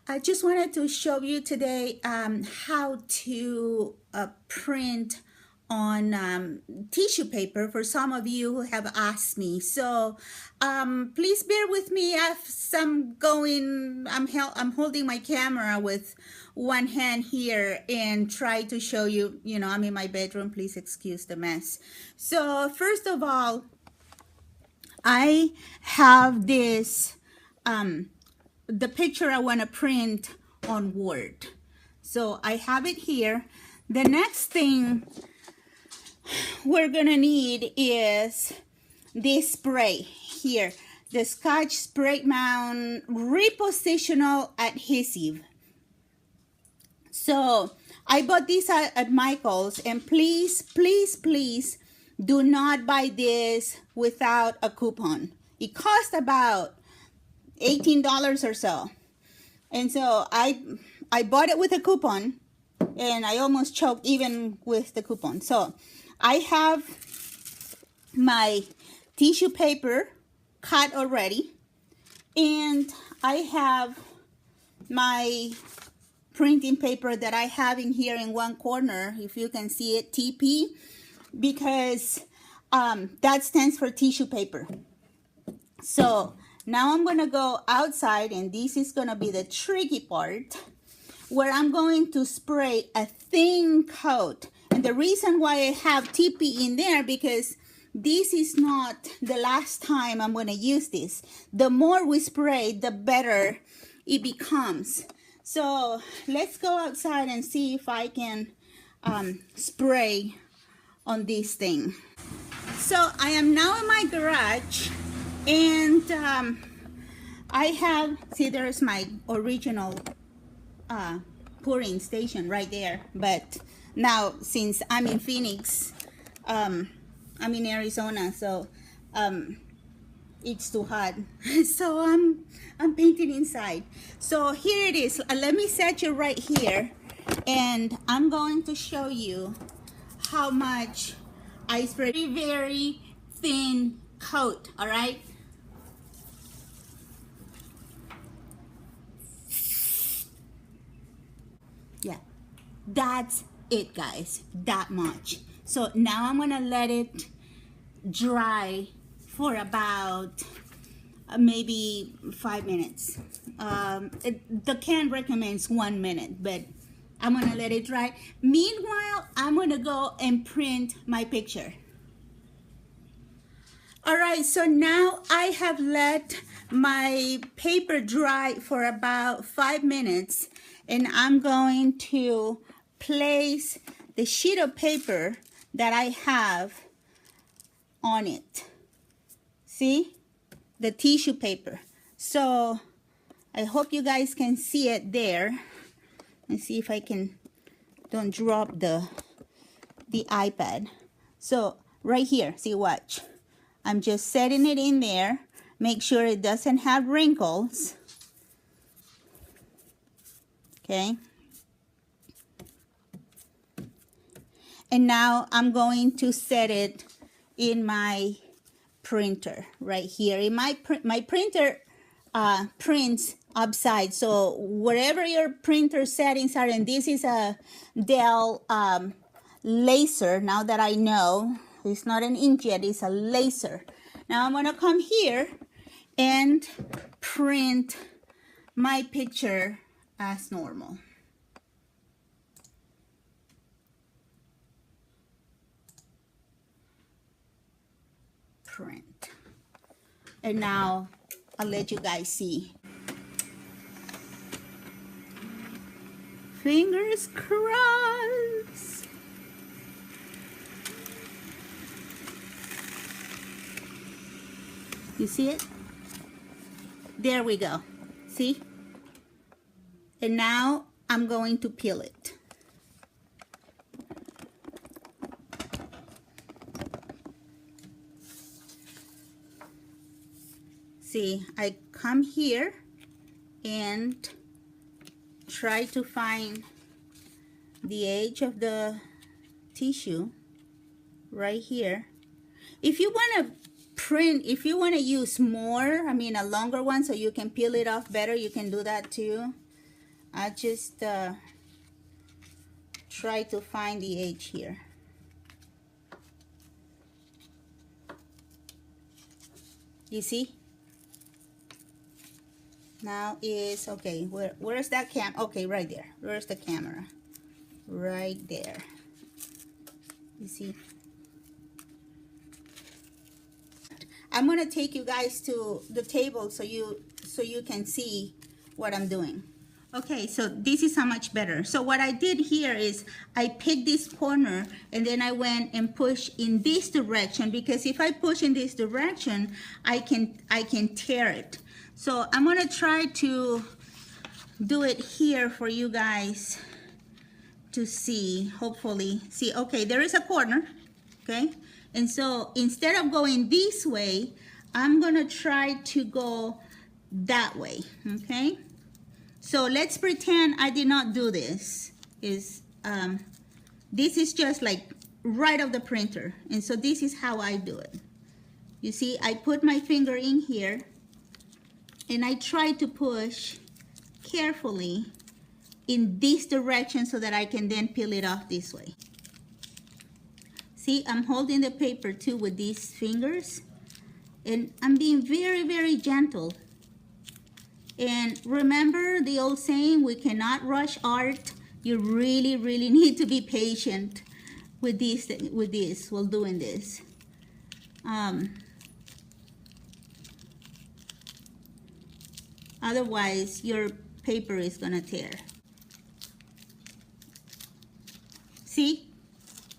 I just wanted to show you today how to print on tissue paper for some of you who have asked me. So please bear with me as I'm going. I'm holding my camera with one hand here and try to show you. You know, I'm in my bedroom. Please excuse the mess. So first of all, I have this. The picture I want to print on Word. So I have it here. The next thing we're gonna need is this spray here, the Scotch Spray Mount Repositional Adhesive. So I bought this at Michael's, and please, please, please do not buy this without a coupon. It cost about $18 or so. And so I bought it with a coupon, and I almost choked even with the coupon. So I have my tissue paper cut already, and I have my printing paper that I have in here in one corner, if you can see it, TP, because that stands for tissue paper. So now I'm gonna go outside, and this is gonna be the tricky part, where I'm going to spray a thin coat. And the reason why I have TP in there, because this is not the last time I'm gonna use this. The more we spray, the better it becomes. So let's go outside and see if I can spray on this thing. So I am now in my garage, and I have, see, there's my original pouring station right there. But now, since I'm in Phoenix, I'm in Arizona, so it's too hot. So I'm painting inside. So here it is. Let me set you right here, and I'm going to show you how much I spray. Very, very thin coat, all right? Yeah, that's it, guys, that much. So now I'm gonna let it dry for about maybe 5 minutes. The can recommends 1 minute, but I'm gonna let it dry. Meanwhile, I'm gonna go and print my picture. All right, so now I have let my paper dry for about 5 minutes, and I'm going to place the sheet of paper that I have on it. See? The tissue paper. So I hope you guys can see it there. Let's see if I can, don't drop the iPad. So right here, see, watch. I'm just setting it in there. Make sure it doesn't have wrinkles. Okay. And now I'm going to set it in my printer right here. In my printer prints upside. So wherever your printer settings are, and this is a Dell laser. Now that I know, it's not an inkjet, it's a laser. Now I'm gonna come here and print my picture as normal. Print. And now I'll let you guys see. Fingers crossed. You see it? There we go. See? And now I'm going to peel it. See, I come here and try to find the edge of the tissue right here. If you want to print, if you want to use more, I mean a longer one so you can peel it off better, you can do that too. I just try to find the edge here. You see? Now is, okay, where's that okay, right there. Where's the camera? Right there. You see? I'm gonna take you guys to the table so you can see what I'm doing. Okay, so this is how much better. So what I did here is I picked this corner and then I went and pushed in this direction, because if I push in this direction, I can tear it. So I'm gonna try to do it here for you guys to see, hopefully. See, okay, there is a corner, okay? And so instead of going this way, I'm gonna try to go that way, okay? So let's pretend I did not do this. This is just like right off the printer. And so this is how I do it. You see, I put my finger in here and I try to push carefully in this direction so that I can then peel it off this way. See, I'm holding the paper too with these fingers, and I'm being very, very gentle. And remember the old saying, we cannot rush art. You really, really need to be patient with this while doing this. Otherwise, your paper is gonna tear. See,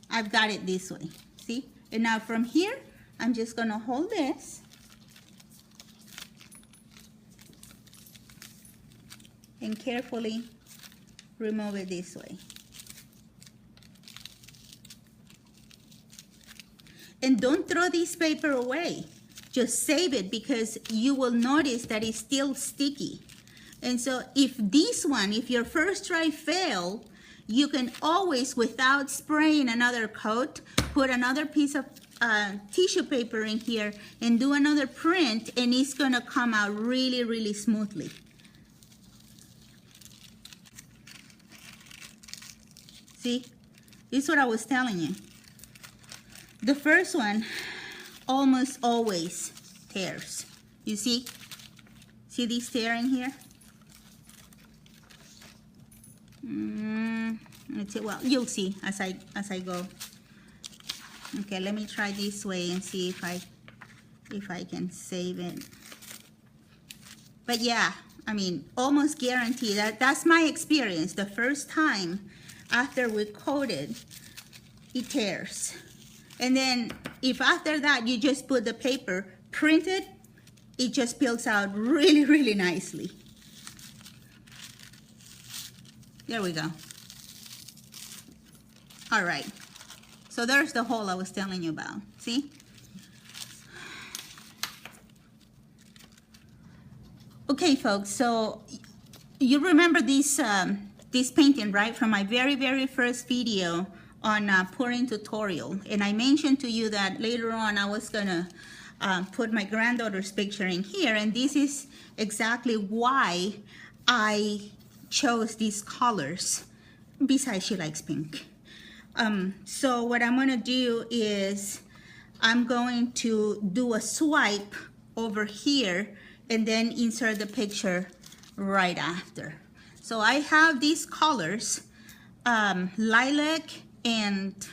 I've got it this way, see? And now from here, I'm just gonna hold this and carefully remove it this way. And don't throw this paper away. Just save it, because you will notice that it's still sticky. And so if your first try failed, you can always, without spraying another coat, put another piece of tissue paper in here and do another print, and it's gonna come out really, really smoothly. See, this is what I was telling you. The first one almost always tears. You see? See this tearing here? Let's see. Well, you'll see as I go. Okay, let me try this way and see if I can save it. But yeah, I mean, almost guarantee that's my experience. The first time after we coated, it tears. And then if after that you just put the paper, print it, it just peels out really, really nicely. There we go. All right. So there's the hole I was telling you about. See? Okay, folks. So you remember this painting, right? From my very, very first video on pouring tutorial. And I mentioned to you that later on I was gonna put my granddaughter's picture in here. And this is exactly why I chose these colors. Besides, she likes pink. So what I'm gonna do is I'm going to do a swipe over here and then insert the picture right after. So I have these colors, lilac and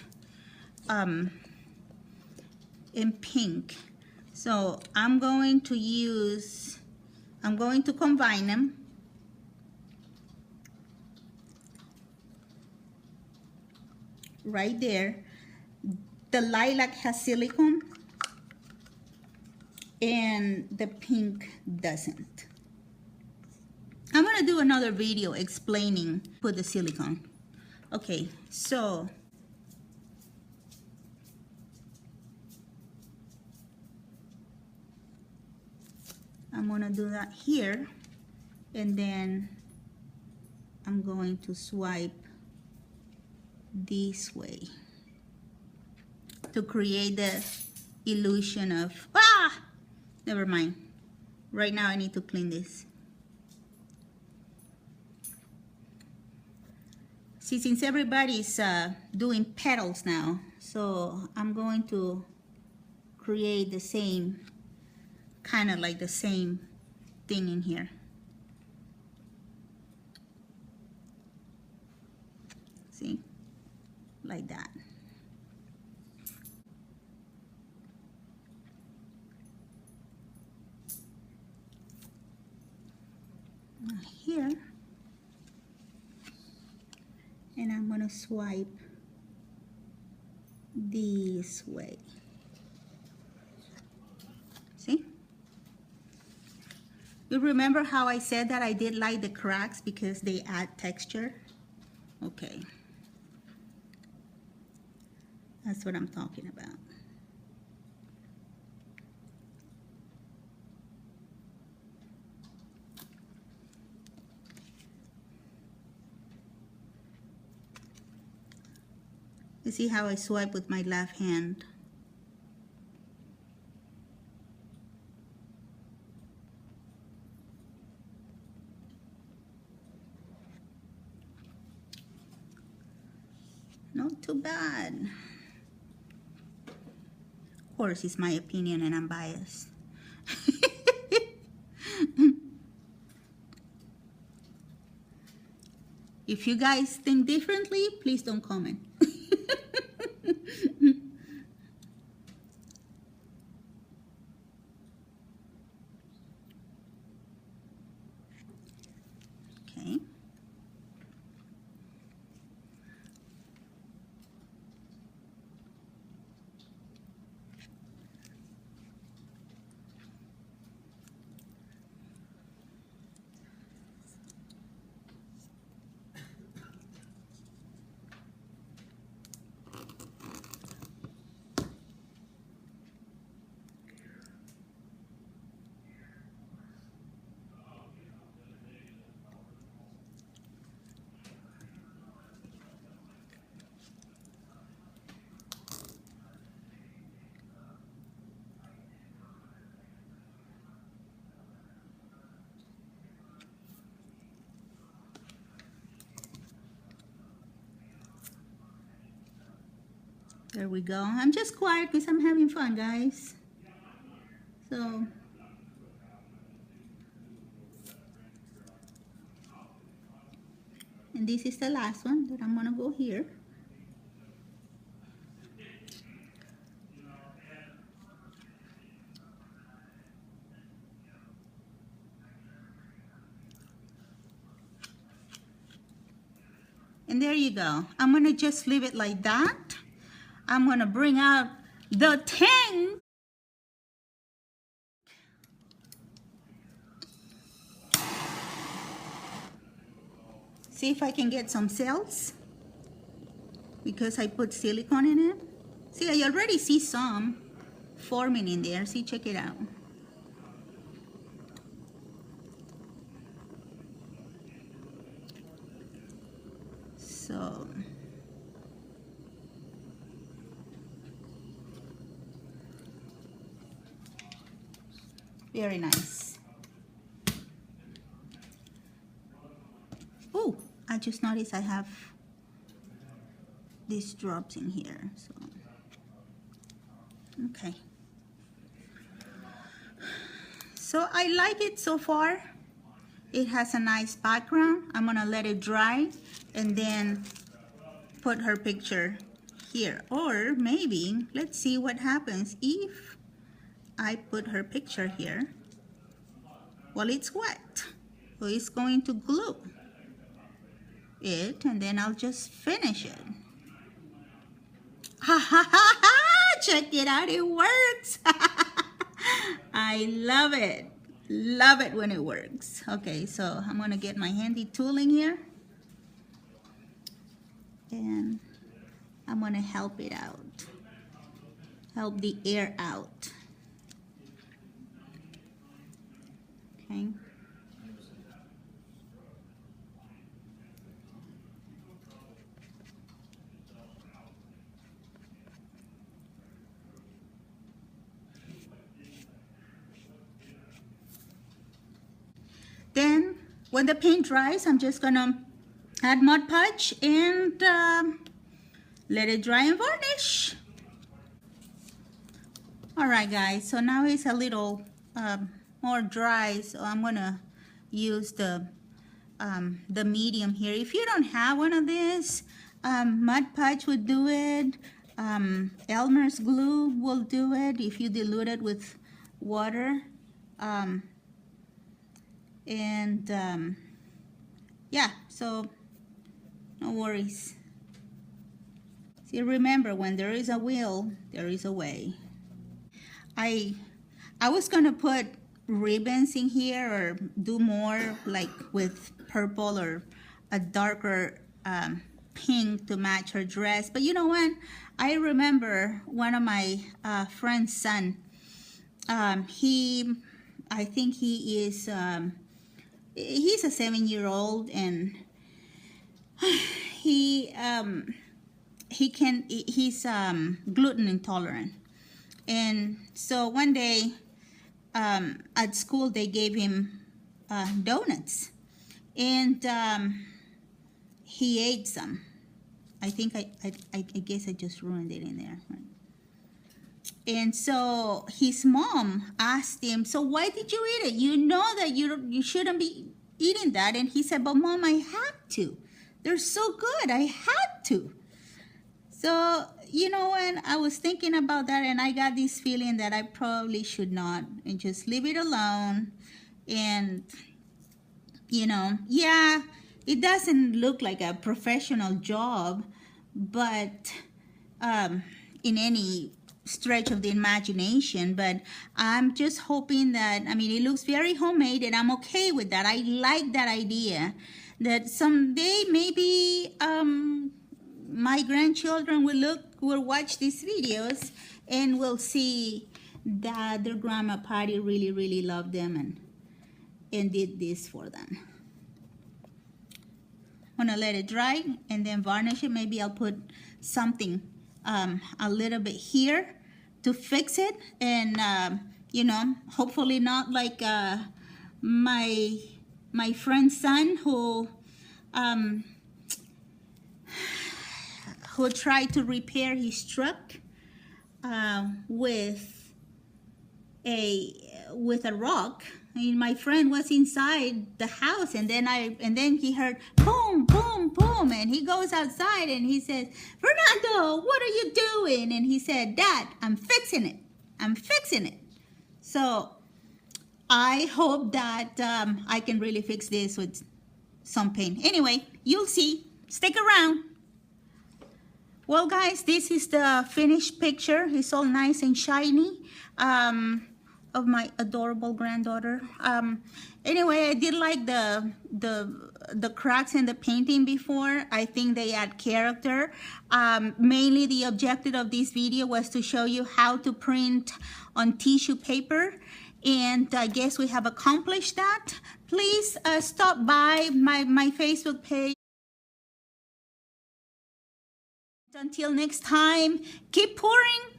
pink. So I'm going to combine them. Right there. The lilac has silicone and the pink doesn't. I'm gonna do another video explaining put the silicone. Okay, so I'm gonna do that here, and then I'm going to swipe this way to create the illusion of, never mind. Right now I need to clean this. See, since everybody's doing petals now, so I'm going to create the same, kind of like the same thing in here. See, like that. Now here, and I'm gonna swipe this way. See? You remember how I said that I did like the cracks because they add texture? Okay. That's what I'm talking about. You see how I swipe with my left hand? Not too bad. Of course, it's my opinion and I'm biased. If you guys think differently, please don't comment. Okay. There we go. I'm just quiet because I'm having fun, guys. So, and this is the last one that I'm gonna go here. And there you go. I'm gonna just leave it like that. I'm gonna bring out the tang. See if I can get some cells because I put silicone in it. See, I already see some forming in there. See, check it out. So, very nice. Oh, I just noticed I have these drops in here. So, okay. So I like it so far. It has a nice background. I'm gonna let it dry and then put her picture here. Or maybe, let's see what happens if I put her picture here. Well, it's wet, so it's going to glue it, and then I'll just finish it. Ha ha ha ha! Check it out, it works! I love it. Love it when it works. Okay, so I'm gonna get my handy tool in here and I'm gonna help it out. Help the air out. Okay. Then, when the paint dries, I'm just gonna add Mod Podge, and let it dry and varnish. All right, guys, so now it's a little more dry, so I'm gonna use the medium here. If you don't have one of these, Mod Podge would do it. Elmer's glue will do it if you dilute it with water. Yeah, so no worries. See, remember, when there is a will, there is a way. I was gonna put ribbons in here or do more like with purple or a darker pink to match her dress, but you know what? I remember one of my friend's son. I think he is he's a 7-year-old, and he's gluten intolerant. And so one day at school they gave him donuts, and he ate some. I think I guess I just ruined it in there. And so his mom asked him, so why did you eat it? You know that you shouldn't be eating that. And he said, but Mom, I had to. They're so good. I had to. So, you know, when I was thinking about that, and I got this feeling that I probably should not, and just leave it alone. And, you know, yeah, it doesn't look like a professional job, but in any stretch of the imagination, but I'm just hoping that, I mean, it looks very homemade, and I'm okay with that. I like that idea that someday maybe my grandchildren will watch these videos and will see that their grandma Patty really loved them and did this for them. I'm gonna let it dry and then varnish it. Maybe I'll put something a little bit here to fix it, and you know, hopefully not like my friend's son who tried to repair his truck with a rock. I mean, my friend was inside the house, and then he heard boom, boom, boom, and he goes outside and he says, Fernando, what are you doing? And he said, Dad, I'm fixing it. I'm fixing it. So I hope that I can really fix this with some paint. Anyway, you'll see. Stick around. Well, guys, this is the finished picture. It's all nice and shiny. Of my adorable granddaughter. Anyway, I did like the cracks in the painting before. I think they add character. Mainly the objective of this video was to show you how to print on tissue paper, and I guess we have accomplished that. Please stop by my Facebook page. Until next time, keep pouring